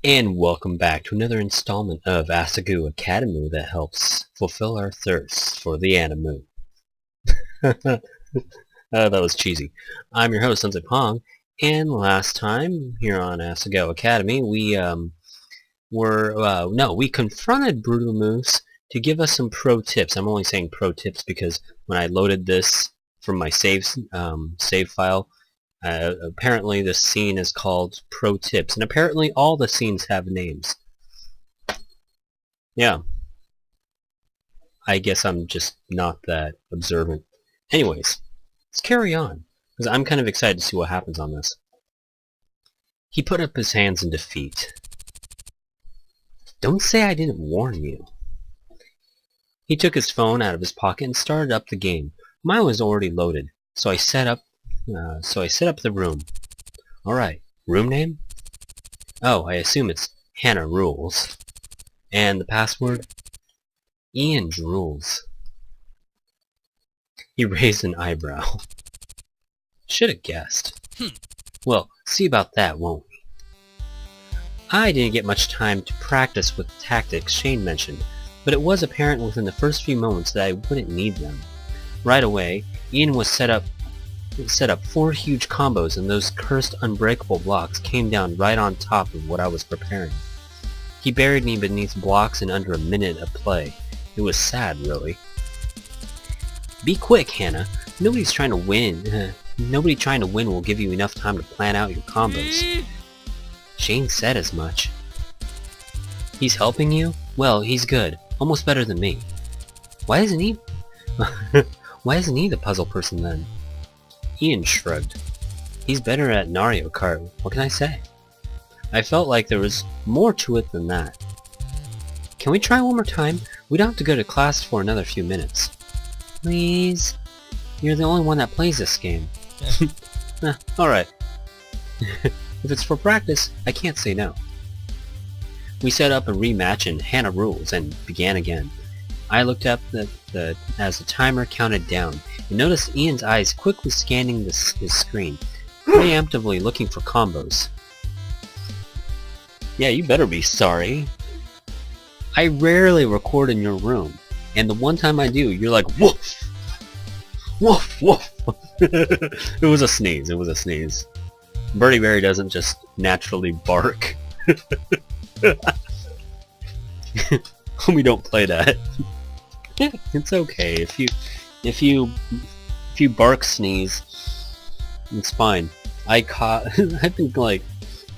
And welcome back to another installment of Asagao Academy that helps fulfill our thirst for the anime. That was cheesy. I'm your host, sensei-pong, and last time here on Asagao Academy, we confronted Brutal Moose to give us some pro tips. I'm only saying pro tips because when I loaded this from my save file, apparently the scene is called Pro Tips, and apparently all the scenes have names. Yeah. I guess I'm just not that observant. Anyways, let's carry on, because I'm kind of excited to see what happens on this. He put up his hands in defeat. Don't say I didn't warn you. He took his phone out of his pocket and started up the game. Mine was already loaded, so I set up the room. Alright, room name? Oh, I assume it's Hannah Rules. And the password? Ian's Rules. He raised an eyebrow. Should have guessed. Well, see about that, won't we? I didn't get much time to practice with the tactics Shane mentioned, but it was apparent within the first few moments that I wouldn't need them. Right away, Ian was set up 4 huge combos, and those cursed unbreakable blocks came down right on top of what I was preparing. He buried me beneath blocks in under a minute of play. It was sad, really. Be quick, Hannah. Nobody trying to win will give you enough time to plan out your combos. Shane said as much. He's helping you? Well, he's good. Almost better than me. Why isn't he the puzzle person then? Ian shrugged. He's better at Mario Kart. What can I say? I felt like there was more to it than that. Can we try one more time? We don't have to go to class for another few minutes. Please? You're the only one that plays this game. Alright. If it's for practice, I can't say no. We set up a rematch in Hannah Rules and began again. I looked up as the timer counted down and noticed Ian's eyes quickly scanning his screen, preemptively looking for combos. Yeah, you better be sorry. I rarely record in your room, and the one time I do, you're like, woof! Woof, woof! It was a sneeze. Birdie Berry doesn't just naturally bark. We don't play that. It's okay if you bark sneeze, it's fine. I've been like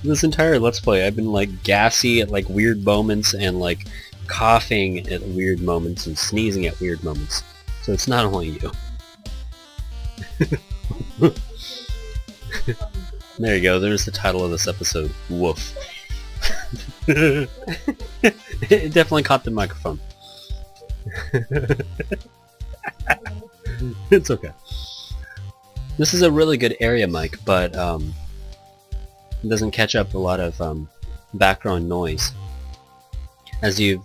this entire Let's Play. I've been like gassy at like weird moments and like coughing at weird moments and sneezing at weird moments. So it's not only you. There you go. There's the title of this episode. Woof. It definitely caught the microphone. It's okay. This is a really good area mic, but it doesn't catch up a lot of background noise. As you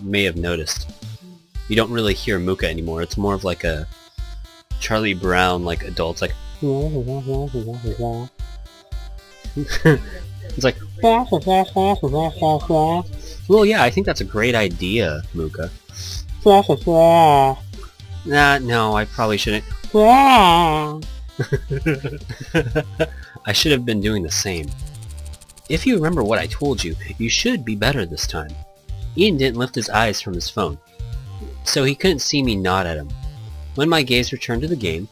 may have noticed, you don't really hear Muka anymore. It's more of like a Charlie Brown, like adults, like it's like well, yeah, I think that's a great idea, Muka. No, I probably shouldn't. I should have been doing the same. If you remember what I told you, you should be better this time. Ian didn't lift his eyes from his phone, so he couldn't see me nod at him. When my gaze returned to the game,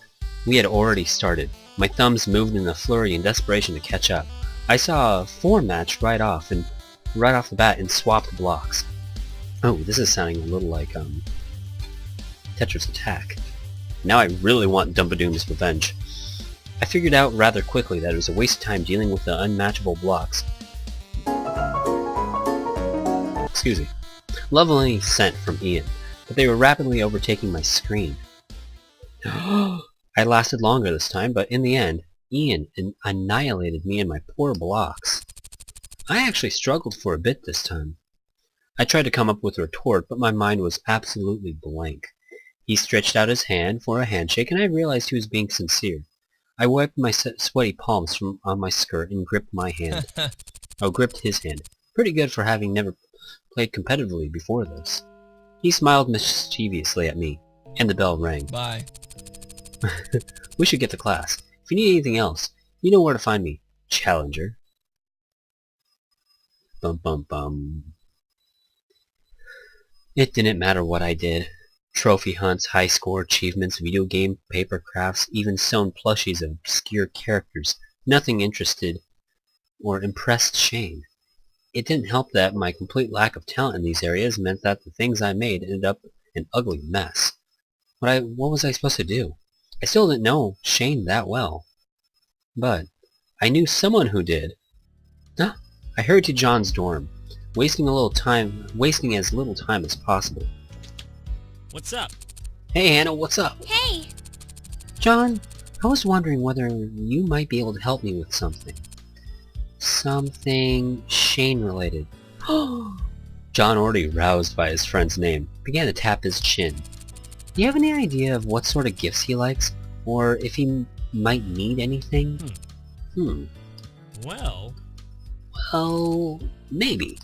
we had already started. My thumbs moved in a flurry in desperation to catch up. I saw a 4 match right off the bat and swapped blocks. Oh, this is sounding a little like Tetris Attack. Now I really want Dumpadoom's revenge. I figured out rather quickly that it was a waste of time dealing with the unmatchable blocks. Excuse me. Lovely scent from Ian, but they were rapidly overtaking my screen. I lasted longer this time, but in the end, Ian annihilated me and my poor blocks. I actually struggled for a bit this time. I tried to come up with a retort, but my mind was absolutely blank. He stretched out his hand for a handshake, and I realized he was being sincere. I wiped my sweaty palms on my skirt and gripped his hand. Pretty good for having never played competitively before this. He smiled mischievously at me, and the bell rang. Bye. We should get to class. If you need anything else, you know where to find me. Challenger. Bum bum bum. It didn't matter what I did. Trophy hunts, high score achievements, video game, paper crafts, even sewn plushies of obscure characters. Nothing interested or impressed Shane. It didn't help that my complete lack of talent in these areas meant that the things I made ended up an ugly mess. What was I supposed to do? I still didn't know Shane that well. But I knew someone who did. I hurried to John's dorm, wasting as little time as possible. What's up? Hey Hannah, what's up? Hey! John, I was wondering whether you might be able to help me with something. Something Shane-related. John, already roused by his friend's name, began to tap his chin. Do you have any idea of what sort of gifts he likes? Or if he might need anything? Well, maybe.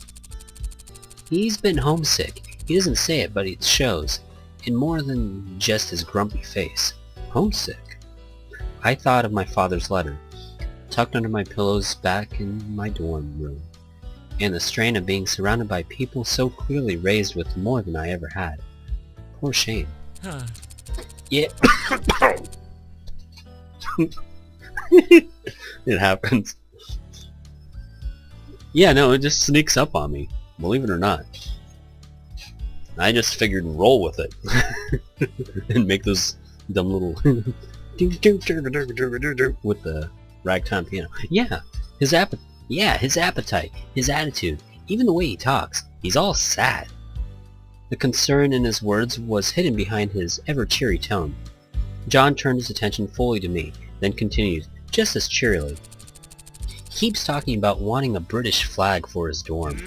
He's been homesick. He doesn't say it, but it shows. In more than just his grumpy face. Homesick. I thought of my father's letter, tucked under my pillows back in my dorm room, and the strain of being surrounded by people so clearly raised with more than I ever had. Poor Shane. Yeah. It happens. Yeah, no, it just sneaks up on me, believe it or not. I just figured roll with it. And make those dumb little with the ragtime piano. Yeah, his appetite, his attitude, even the way he talks. He's all sad. The concern in his words was hidden behind his ever-cheery tone. John turned his attention fully to me, then continued, just as cheerily. He keeps talking about wanting a British flag for his dorm.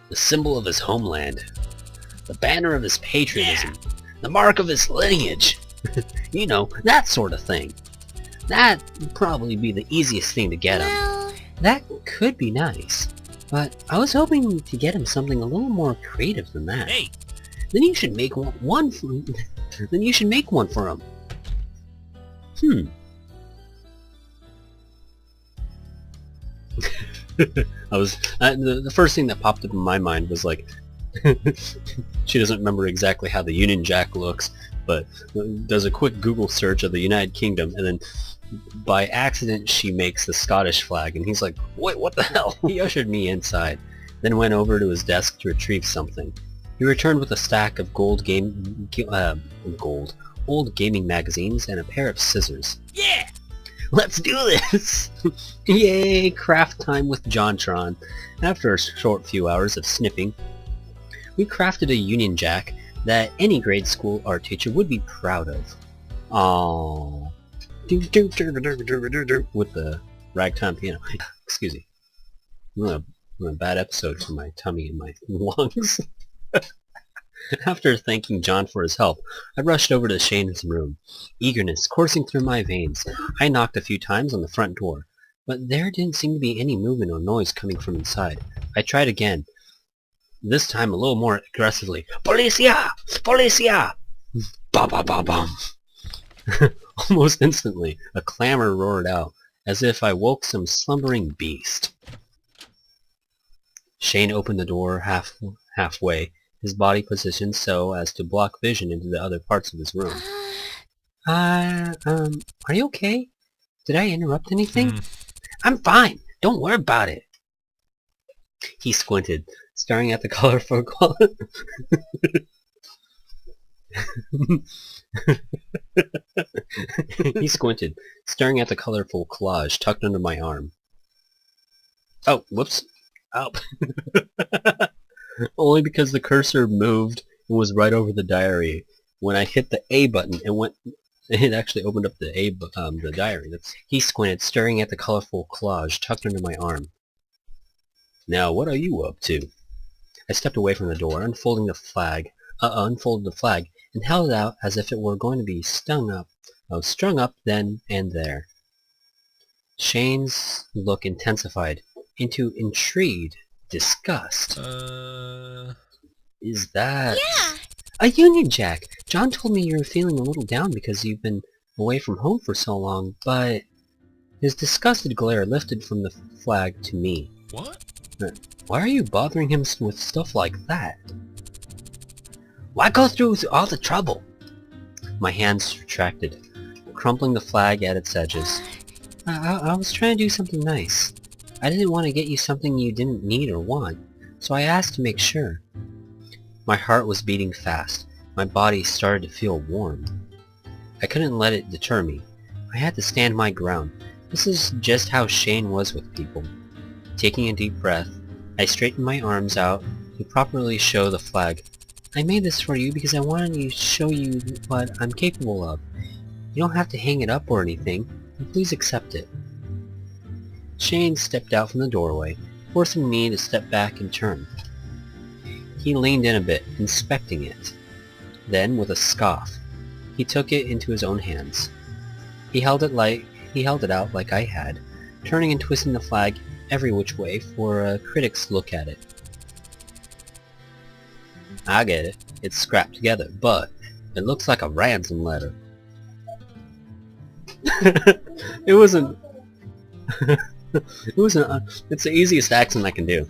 The symbol of his homeland. The banner of his patriotism. The mark of his lineage. You know, that sort of thing. That'd probably be the easiest thing to get him. Well... That could be nice, but I was hoping to get him something a little more creative than that. hey! Then you should make one for him. The first thing that popped up in my mind was like, she doesn't remember exactly how the Union Jack looks, but does a quick Google search of the United Kingdom, and then by accident she makes the Scottish flag, and he's like, wait, what the hell? He ushered me inside, then went over to his desk to retrieve something. He returned with a stack of old gaming magazines and a pair of scissors. Yeah! Let's do this! Yay, craft time with JonTron. After a short few hours of snipping, we crafted a Union Jack that any grade school art teacher would be proud of. Aww. With the ragtime piano. Excuse me. I'm a bad episode for my tummy and my lungs. After thanking John for his help, I rushed over to Shane's room, eagerness coursing through my veins. I knocked a few times on the front door, but there didn't seem to be any movement or noise coming from inside. I tried again, this time a little more aggressively. Policia! Policia! Ba-ba-ba-bum! Almost instantly, a clamor roared out, as if I woke some slumbering beast. Shane opened the door halfway, his body positioned so as to block vision into the other parts of his room. Are you okay? Did I interrupt anything? I'm fine. Don't worry about it. He squinted, staring at the colorful collage tucked under my arm. Oh, whoops. Oh. Only because the cursor moved and was right over the diary. When I hit the A button, it actually opened up the diary. He squinted, staring at the colorful collage tucked under my arm. Now, what are you up to? I stepped away from the door, unfolded the flag, and held it out as if it were going to be strung up then and there. Shane's look intensified into intrigue disgust. Is that... Yeah! A Union Jack! John told me you were feeling a little down because you've been away from home for so long, but... His disgusted glare lifted from the flag to me. What? Why are you bothering him with stuff like that? Why go through all the trouble? My hands retracted, crumpling the flag at its edges. I was trying to do something nice. I didn't want to get you something you didn't need or want, so I asked to make sure. My heart was beating fast. My body started to feel warm. I couldn't let it deter me. I had to stand my ground. This is just how Shane was with people. Taking a deep breath, I straightened my arms out to properly show the flag. I made this for you because I wanted to show you what I'm capable of. You don't have to hang it up or anything. Please accept it. Shane stepped out from the doorway, forcing me to step back and turn. He leaned in a bit, inspecting it. Then, with a scoff, he took it into his own hands. He held it out like I had, turning and twisting the flag every which way for a critic's look at it. I get it. It's scrapped together, but it looks like a ransom letter. It's the easiest accent I can do.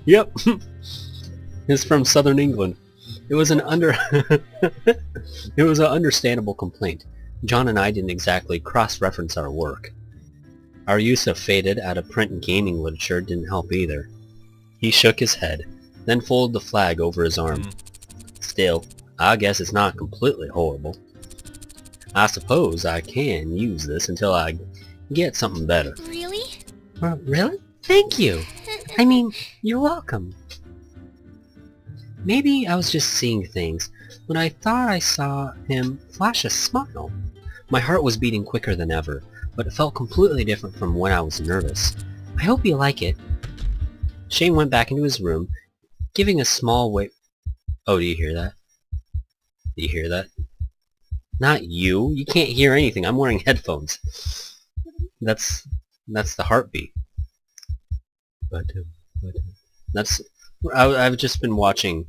Yep. It's from southern England. It was an understandable complaint. John and I didn't exactly cross-reference our work. Our use of faded out of print and gaming literature didn't help either. He shook his head, then folded the flag over his arm. Still, I guess it's not completely horrible. I suppose I can use this until I get something better. Really? Really? Thank you! I mean, you're welcome. Maybe I was just seeing things, when I thought I saw him flash a smile. My heart was beating quicker than ever, but it felt completely different from when I was nervous. I hope you like it. Shane went back into his room, giving a small wave... Oh, do you hear that? Do you hear that? Not you. You can't hear anything. I'm wearing headphones. That's the heartbeat. I've just been watching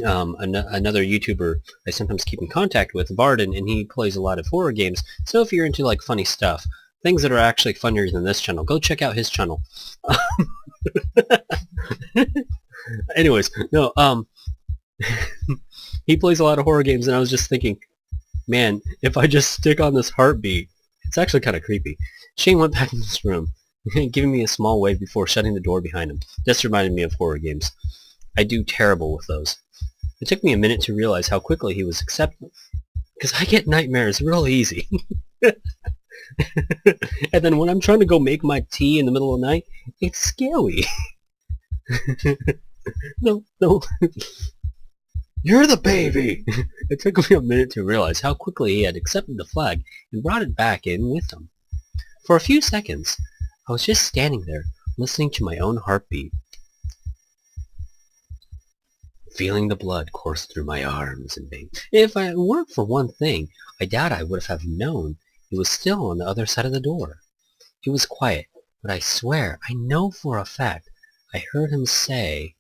another YouTuber I sometimes keep in contact with, Varden, and he plays a lot of horror games. So if you're into like funny stuff, things that are actually funnier than this channel, go check out his channel. Anyways, no, he plays a lot of horror games, and I was just thinking, man, if I just stick on this heartbeat, it's actually kind of creepy. Shane went back in his room, giving me a small wave before shutting the door behind him. This reminded me of horror games. I do terrible with those. It took me a minute to realize how quickly he was accepting, because I get nightmares real easy. And then when I'm trying to go make my tea in the middle of the night, it's scary. No. You're the baby! It took me a minute to realize how quickly he had accepted the flag and brought it back in with him. For a few seconds, I was just standing there, listening to my own heartbeat. Feeling the blood course through my arms and veins. If it weren't for one thing, I doubt I would have known he was still on the other side of the door. He was quiet, but I swear, I know for a fact, I heard him say,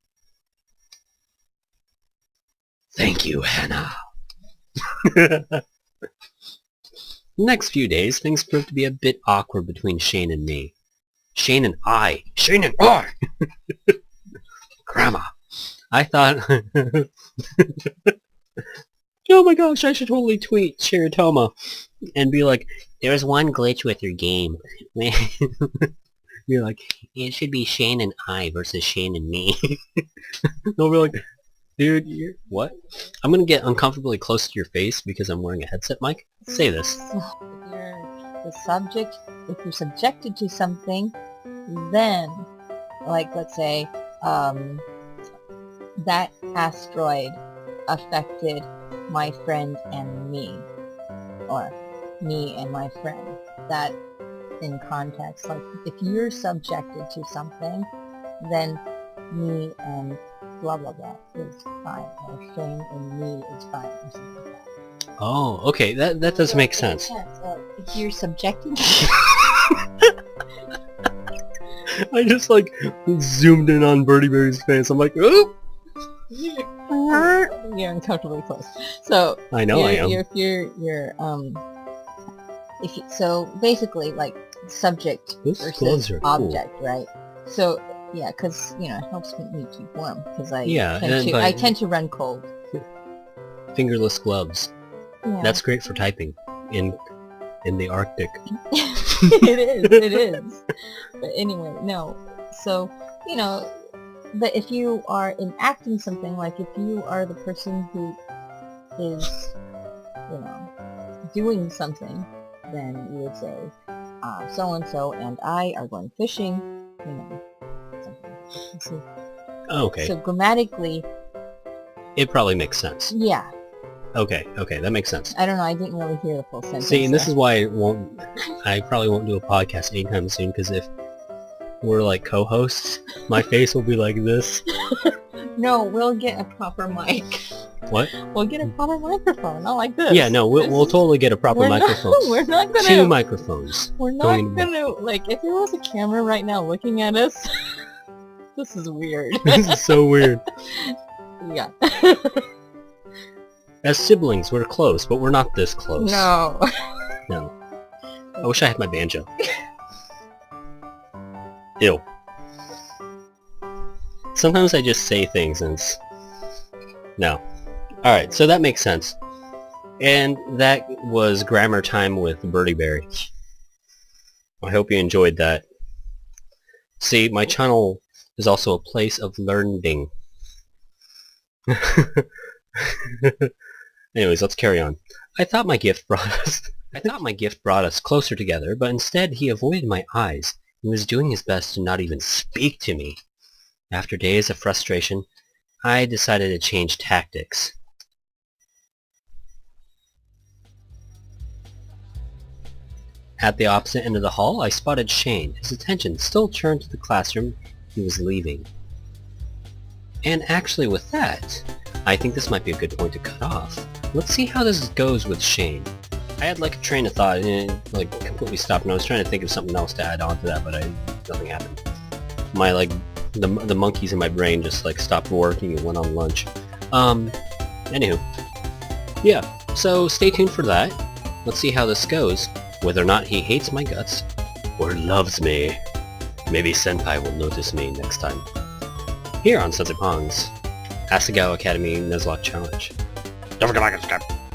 "Thank you, Hannah." The next few days, things proved to be a bit awkward between Shane and me. Shane and I! Grandma! I thought... Oh my gosh, I should totally tweet Shiratoma and be like, there's one glitch with your game. You're like, it should be Shane and I versus Shane and me. They'll be like, dude, what? I'm gonna get uncomfortably close to your face because I'm wearing a headset mic. Say this. If you're subjected to something, then, like, let's say, that asteroid affected my friend and me, or me and my friend. That, in context, like, if you're subjected to something, then me and blah blah blah is fine, or Shane and me is fine, or something like that. Oh, okay, that does make sense. If you're subjected I just like zoomed in on Birdie Berry's face. I'm like, oop! You're uncomfortably close. So I know I am. So basically, like subject Those versus clothes are cool. object, right? So yeah, because it helps me keep warm because I Yeah, tend to run cold. Fingerless gloves. Yeah. That's great for typing in the Arctic. It is. But anyway, no. So, but if you are enacting something, like if you are the person who is, doing something, then you would say, so-and-so and I are going fishing, something. Okay. So grammatically... It probably makes sense. Yeah. Okay, that makes sense. I don't know, I didn't really hear the full sentence. See, and this is why I probably won't do a podcast anytime soon, because if we're like co-hosts, my face will be like this. No, we'll get a proper mic. What? We'll get a proper microphone, not like this. Yeah, no, we'll totally get a proper microphone. We're not gonna... 2 microphones. We're not gonna... Like, if there was a camera right now looking at us... This is weird. This is so weird. Yeah. As siblings, we're close, but we're not this close. No. No. I wish I had my banjo. Ew. Sometimes I just say things and it's... No. Alright, so that makes sense. And that was grammar time with Birdie Berry. I hope you enjoyed that. See, my channel is also a place of learning. Anyways, let's carry on. I thought my gift brought us closer together, but instead he avoided my eyes and was doing his best to not even speak to me. After days of frustration, I decided to change tactics. At the opposite end of the hall, I spotted Shane. His attention still turned to the classroom he was leaving. And actually with that, I think this might be a good point to cut off. Let's see how this goes with Shane. I had like a train of thought and it like completely stopped, and I was trying to think of something else to add on to that, but nothing happened. My the monkeys in my brain just like stopped working and went on lunch. Anywho. Yeah, so stay tuned for that. Let's see how this goes. Whether or not he hates my guts or loves me. Maybe Senpai will notice me next time. Here on Sensei-Pong's Asagao Academy Nuzlocke Challenge. Don't forget to like and subscribe.